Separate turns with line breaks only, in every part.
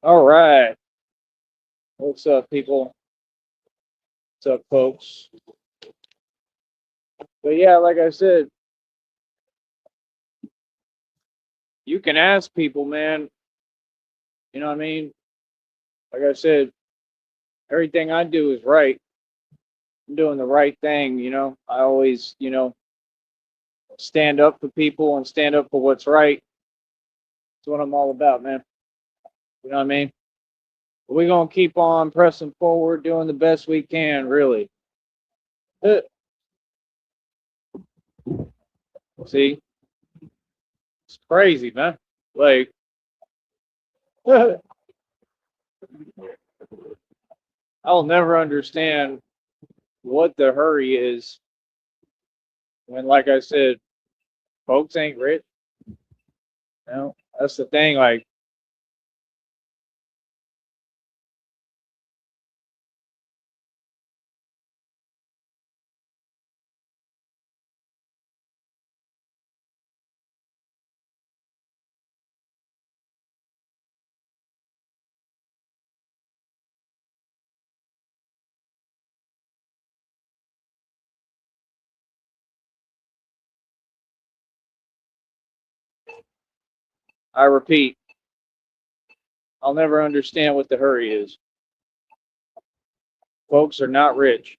All right. What's up, people? What's up, folks? But yeah, like I said, you can ask people, man. You know what I mean? Like I said, everything I do is right. I'm doing the right thing. I always, stand up for people and stand up for what's right. That's what I'm all about, man. You know what I mean? We're going to keep on pressing forward, doing the best we can, really. Uh, See, it's crazy, man. Like, I'll never understand what the hurry is when, like I said, folks ain't rich. That's the thing. Like, I repeat, I'll never understand what the hurry is. Folks are not rich.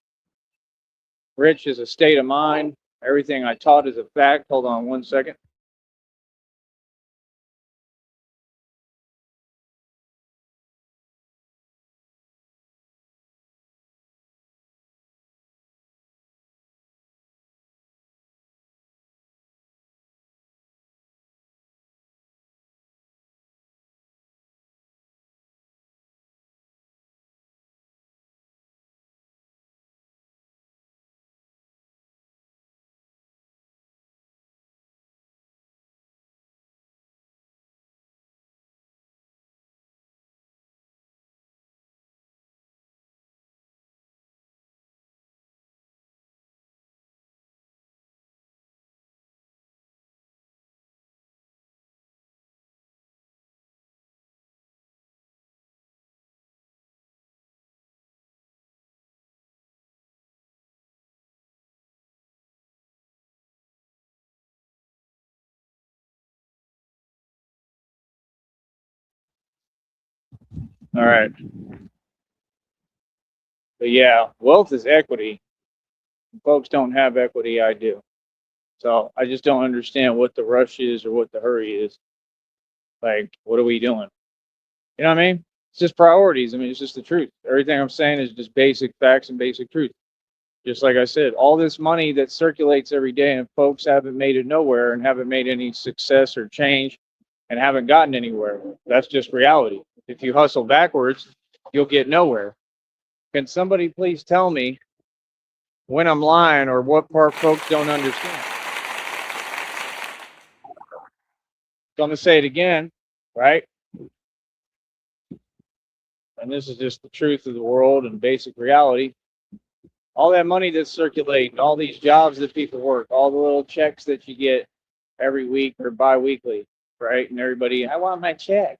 Rich is a state of mind. Everything I taught is a fact. Hold on one second. All right. But yeah, wealth is equity. Folks don't have equity. I do. So I just don't understand what the rush is or what the hurry is. Like, what are we doing? You know what I mean? It's just priorities. I mean, it's just the truth. Everything I'm saying is just basic facts and basic truth. Just like I said, all this money that circulates every day and folks haven't made it nowhere and haven't made any success or change and haven't gotten anywhere. That's just reality. If you hustle backwards, you'll get nowhere. Can somebody please tell me when I'm lying or what part folks don't understand? So I'm going to say it again, right? And this is just the truth of the world and basic reality. All that money that's circulating, all these jobs that people work, all the little checks that you get every week or bi-weekly, right? And everybody, I want my check.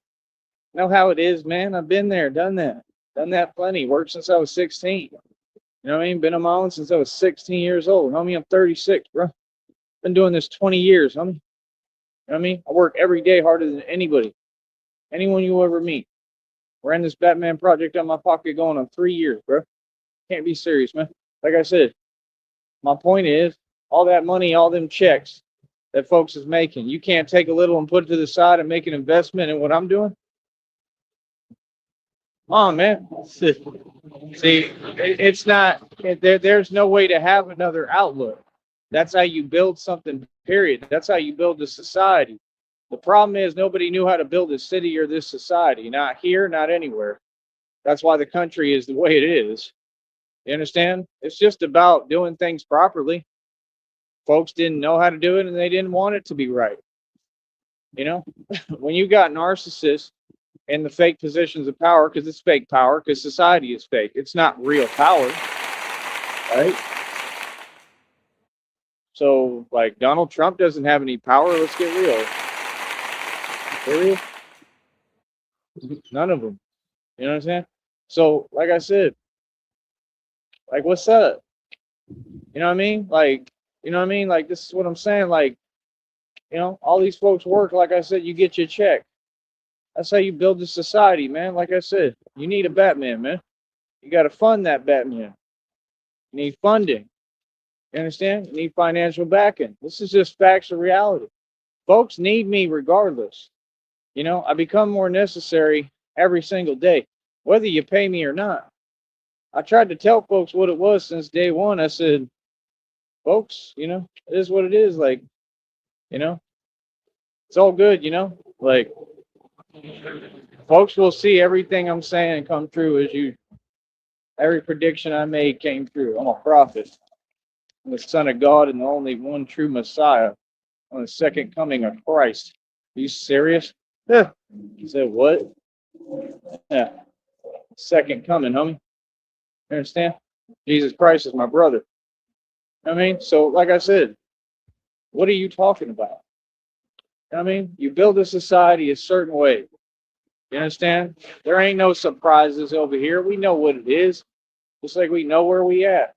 Know how it is, man. I've been there, done that plenty. Worked since I was 16. You know what I mean? Been on my own since I was 16 years old. Homie, I'm 36, bro. Been doing this 20 years, homie. You know what I mean? I work every day harder than anybody, anyone you ever meet. Ran this Batman project on my pocket going on 3 years, bro. Can't be serious, man. Like I said, my point is, all that money, all them checks that folks is making, you can't take a little and put it to the side and make an investment in what I'm doing? Come on, man. See, it's not, there's no way to have another outlook. That's how you build something, period. That's how you build a society. The problem is nobody knew how to build a city or this society. Not here, not anywhere. That's why the country is the way it is. You understand? It's just about doing things properly. Folks didn't know how to do it and they didn't want it to be right. You know, when you got narcissists in the fake positions of power, because it's fake power, because society is fake, it's not real power, right? So, like, Donald Trump doesn't have any power. Let's get real. Serious? None of them. You know what I'm saying? So, like I said, like, what's up? You know what I mean? Like, you know what I mean? Like, this is what I'm saying. Like, all these folks work. Like I said, you get your check. That's how you build a society, man. Like I said, you need a Batman, man. You got to fund that Batman. You need funding. You understand? You need financial backing. This is just facts of reality. Folks need me regardless. I become more necessary every single day, whether you pay me or not. I tried to tell folks what it was since day one. I said, folks, it is what it is. Like, you know, it's all good, Like, folks will see everything I'm saying come true as you. Every prediction I made came true. I'm a prophet. I'm the Son of God and the only one true Messiah on the second coming of Christ. Are you serious? Yeah. You said what? Yeah. Second coming, homie. You understand? Jesus Christ is my brother. I mean, so like I said, what are you talking about? I mean, you build a society a certain way. You understand? There ain't no surprises over here. We know what it is, just like we know where we at.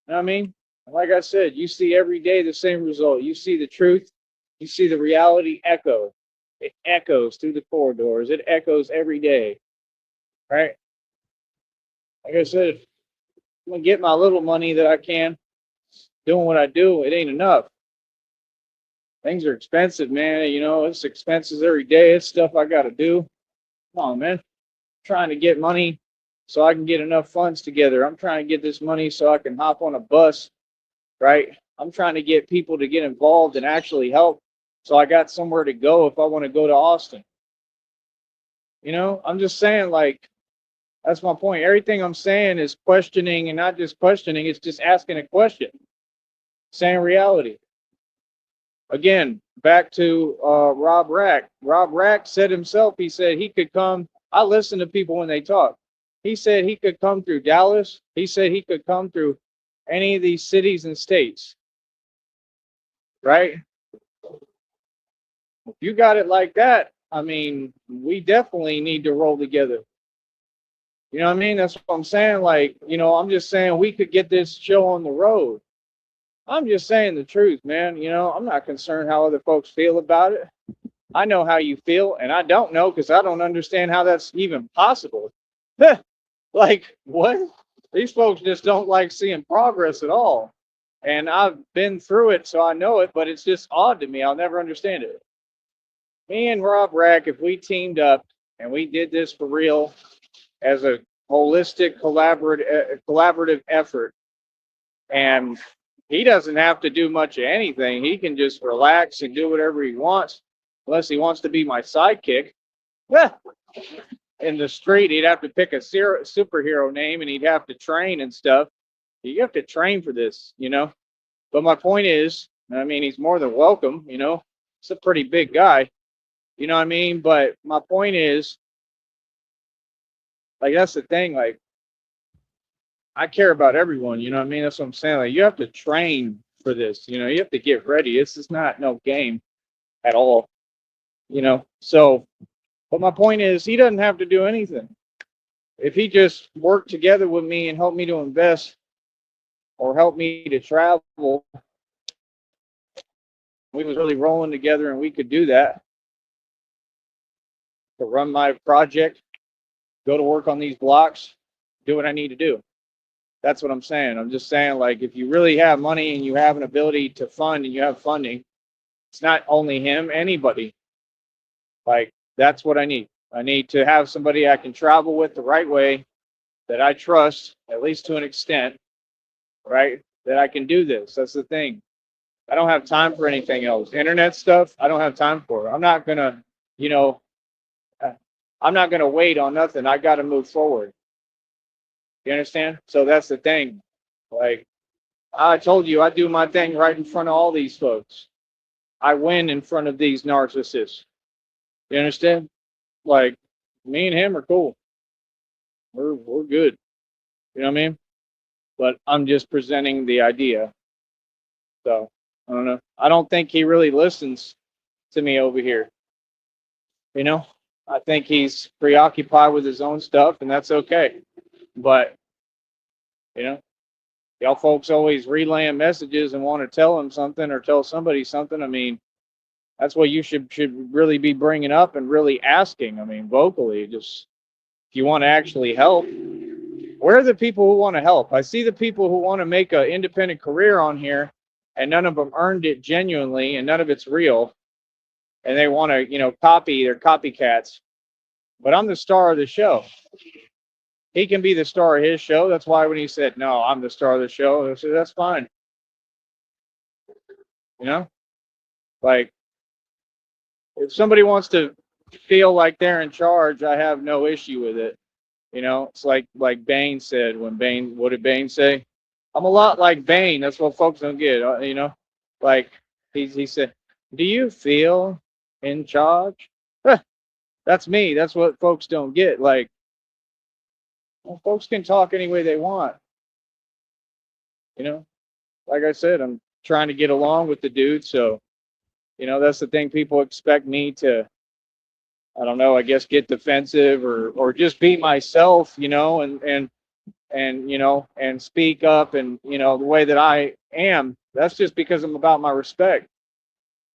You know what I mean? Like I said, you see every day the same result. You see the truth. You see the reality echo. It echoes through the corridors. It echoes every day, right? Like I said, I'm gonna get my little money that I can, doing what I do. It ain't enough. Things are expensive, man. It's expenses every day. It's stuff I got to do. Come on, man. I'm trying to get money so I can get enough funds together. I'm trying to get this money so I can hop on a bus, right? I'm trying to get people to get involved and actually help so I got somewhere to go if I want to go to Austin. I'm just saying, like, that's my point. Everything I'm saying is questioning, and not just questioning, it's just asking a question, saying reality. Again, back to Rob Rack. Rob Rack said himself, he said he could come. I listen to people when they talk. He said he could come through Dallas. He said he could come through any of these cities and states, right? If you got it like that, I mean, we definitely need to roll together. You know what I mean? That's what I'm saying. Like, I'm just saying we could get this show on the road. I'm just saying the truth, man. I'm not concerned how other folks feel about it. I know how you feel, and I don't know because I don't understand how that's even possible. Like, what? These folks just don't like seeing progress at all. And I've been through it, so I know it, but it's just odd to me. I'll never understand it. Me and Rob Rack, if we teamed up and we did this for real as a holistic, collaborative effort, and he doesn't have to do much of anything. He can just relax and do whatever he wants, unless he wants to be my sidekick. In the street, he'd have to pick a superhero name and he'd have to train and stuff. You have to train for this, But my point is, I mean, he's more than welcome, He's a pretty big guy, you know what I mean? But my point is, like, that's the thing. Like, I care about everyone, you know what I mean? That's what I'm saying. Like, you have to train for this, you have to get ready. This is not no game at all, So, but my point is, he doesn't have to do anything. If he just worked together with me and helped me to invest or help me to travel, we was really rolling together and we could do that to run my project, go to work on these blocks, do what I need to do. That's what I'm saying. I'm just saying, like, if you really have money and you have an ability to fund and you have funding, it's not only him, anybody. Like, that's what I need. I need to have somebody I can travel with the right way that I trust, at least to an extent, right? That I can do this. That's the thing. I don't have time for anything else. Internet stuff, I don't have time for. I'm not gonna, you know, I'm not gonna wait on nothing. I got to move forward. You understand? So that's the thing. Like I told you, I do my thing right in front of all these folks. I win in front of these narcissists. You understand? Like me and him are cool. We're good. You know what I mean? But I'm just presenting the idea. So I don't know. I don't think he really listens to me over here. You know, I think he's preoccupied with his own stuff, and that's okay. But you know, y'all folks always relaying messages and want to tell him something or tell somebody something. I mean, that's what you should really be bringing up and really asking. I mean, vocally, just if you want to actually help. Where are the people who want to help? I see the people who want to make an independent career on here, and none of them earned it genuinely, and none of it's real, and they want to, copy. They're copycats. But I'm the star of the show. He can be the star of his show. That's why when he said, "No, I'm the star of the show," I said, "That's fine." You know, like if somebody wants to feel like they're in charge, I have no issue with it. It's like Bane said when Bane. What did Bane say? I'm a lot like Bane. That's what folks don't get. Like he said, "Do you feel in charge?" That's me. That's what folks don't get. Like, well, folks can talk any way they want. Like I said, I'm trying to get along with the dude. So, that's the thing. People expect me to, I don't know, I guess get defensive or just be myself, and speak up and, the way that I am. That's just because I'm about my respect,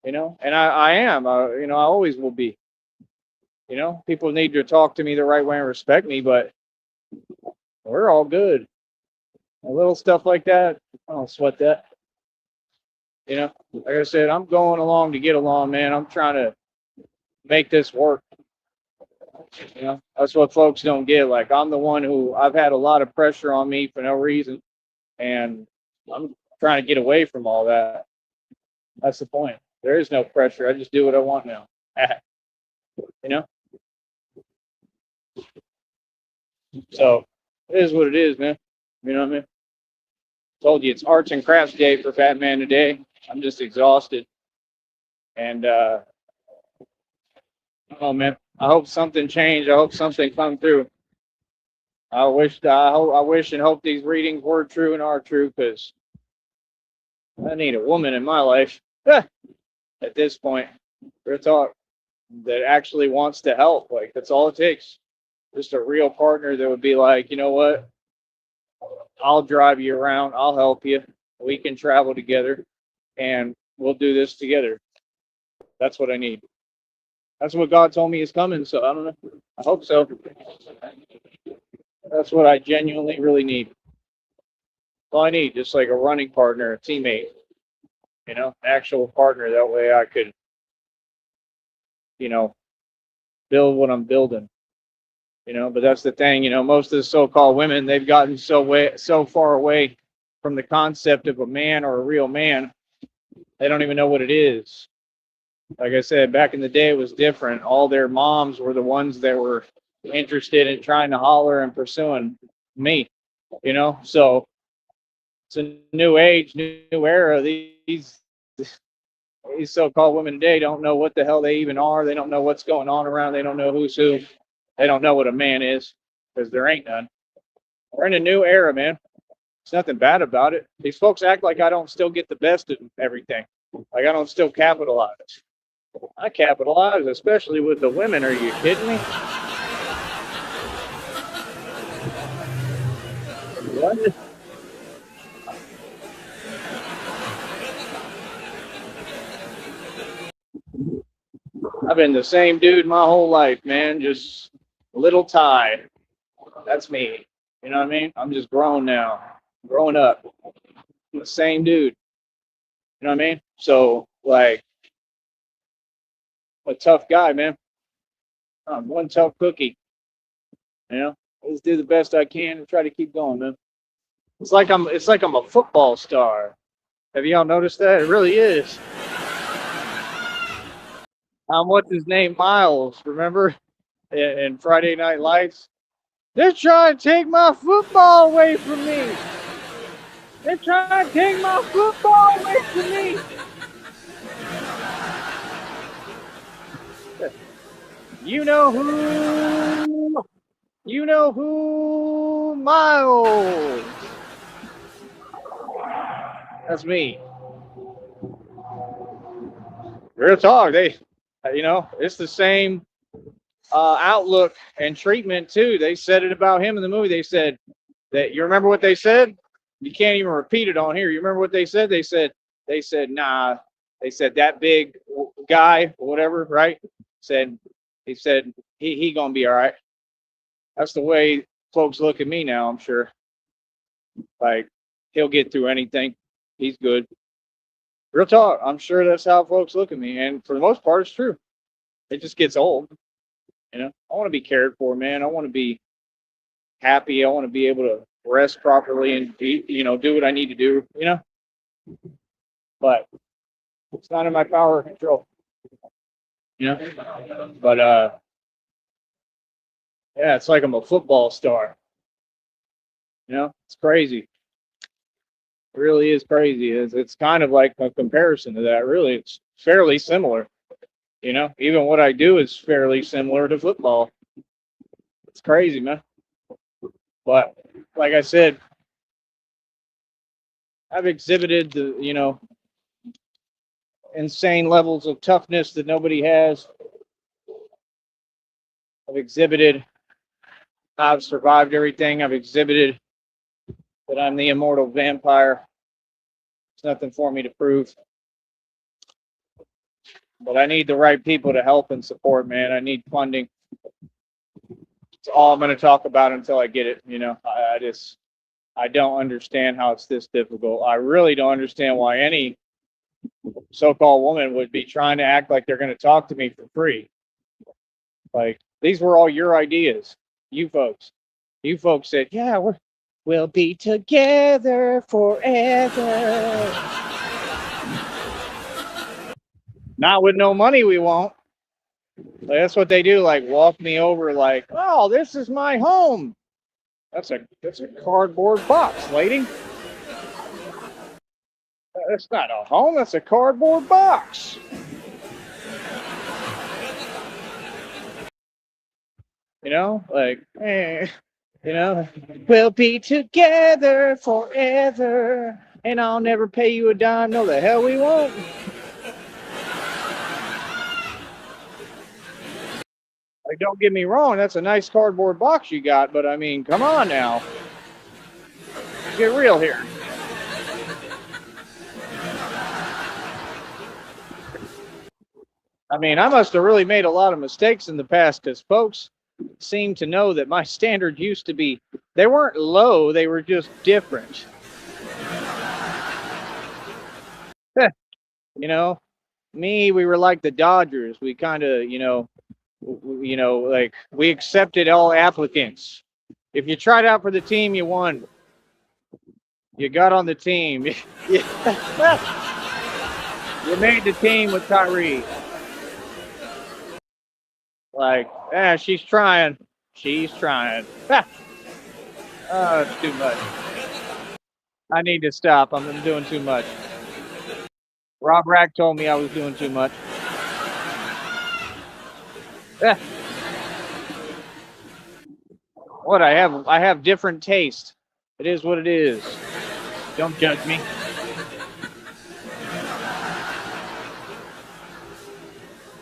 and I am, I always will be. People need to talk to me the right way and respect me, but we're all good. A little stuff like that, I don't sweat that. Like I said, I'm going along to get along, man. I'm trying to make this work. That's what folks don't get. Like, I'm the one who I've had a lot of pressure on me for no reason, and I'm trying to get away from all that. That's the point. There is no pressure. I just do what I want now. you know. So it is what it is, man. You know what I mean? Told you it's arts and crafts day for Batman today. I'm just exhausted, and oh man, I hope something changed. I hope something come through. I wish and hope these readings were true and are true, because I need a woman in my life at this point. Real talk, that actually wants to help. Like, that's all it takes. Just a real partner that would be like, you know what? I'll drive you around. I'll help you. We can travel together, and we'll do this together. That's what I need. That's what God told me is coming. So I don't know. I hope so. That's what I genuinely really need. All I need, just like a running partner, a teammate, actual partner. That way I could, build what I'm building. But that's the thing. Most of the so-called women, they've gotten so far away from the concept of a man or a real man, they don't even know what it is. Like I said, back in the day, it was different. All their moms were the ones that were interested in trying to holler and pursuing me. So it's a new age, new era. These so-called women today don't know what the hell they even are. They don't know what's going on around. They don't know who's who. They don't know what a man is, because there ain't none. We're in a new era, man. There's nothing bad about it. These folks act like I don't still get the best of everything. Like I don't still capitalize. I capitalize, especially with the women. Are you kidding me? What? I've been the same dude my whole life, man. Just little Ty. That's me. You know what I mean? I'm just grown now. Growing up. I'm the same dude. You know what I mean? So, like, I'm a tough guy, man. I'm one tough cookie. I just do the best I can and try to keep going, man. It's like I'm a football star. Have y'all noticed that? It really is. What's his name? Miles, remember? In Friday Night Lights. They're trying to take my football away from me. They're trying to take my football away from me. You know who? You know who? Miles. That's me. Real talk. It's the same outlook and treatment too. They said it about him in the movie. They said that, you remember what they said? You can't even repeat it on here. You remember what they said? They said nah. They said that big guy or whatever, right? Said he said he gonna be all right. That's the way folks look at me now. I'm sure, like, he'll get through anything. He's good. Real talk. I'm sure that's how folks look at me, and for the most part, it's true. It just gets old. I want to be cared for, man. I want to be happy. I want to be able to rest properly and eat, do what I need to do. But it's not in my power or control. But yeah, it's like I'm a football star. It's crazy. It really is crazy. It's kind of like a comparison to that. Really, it's fairly similar. Even what I do is fairly similar to football. It's crazy, man. But like I said, I've exhibited the, insane levels of toughness that nobody has. I've survived everything. I've exhibited that I'm the immortal vampire. There's nothing for me to prove. But I need the right people to help and support, man. I need funding. It's all I'm going to talk about until I get it. I don't understand how it's this difficult. I really don't understand why any so-called woman would be trying to act like they're going to talk to me for free. Like, these were all your ideas, you folks. You folks said, yeah, we'll be together forever. Not with no money, we won't. Like, that's what they do. Like, walk me over. Like, oh, this is my home. That's a cardboard box, lady. That's not a home. That's a cardboard box. We'll be together forever, and I'll never pay you a dime. No, the hell we won't. Like, don't get me wrong, that's a nice cardboard box you got, but I mean, come on now. Get real here. I mean, I must have really made a lot of mistakes in the past, because folks seem to know that my standard used to be, they weren't low, they were just different. Me, we were like the Dodgers. We kind of, like, we accepted all applicants. If you tried out for the team, you won. You got on the team. You made the team with Kyrie. Like, she's trying. She's trying. Oh, it's too much. I need to stop. I'm doing too much. Rob Rack told me I was doing too much. What I have different taste. It is what it is. Don't judge me.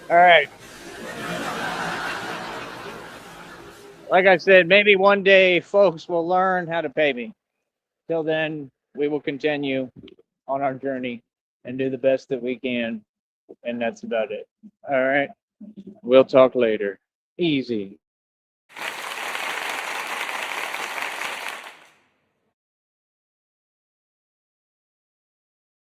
All right. Like I said, maybe one day folks will learn how to pay me. Till then, we will continue on our journey and do the best that we can. And that's about it. All right. We'll talk later. Easy.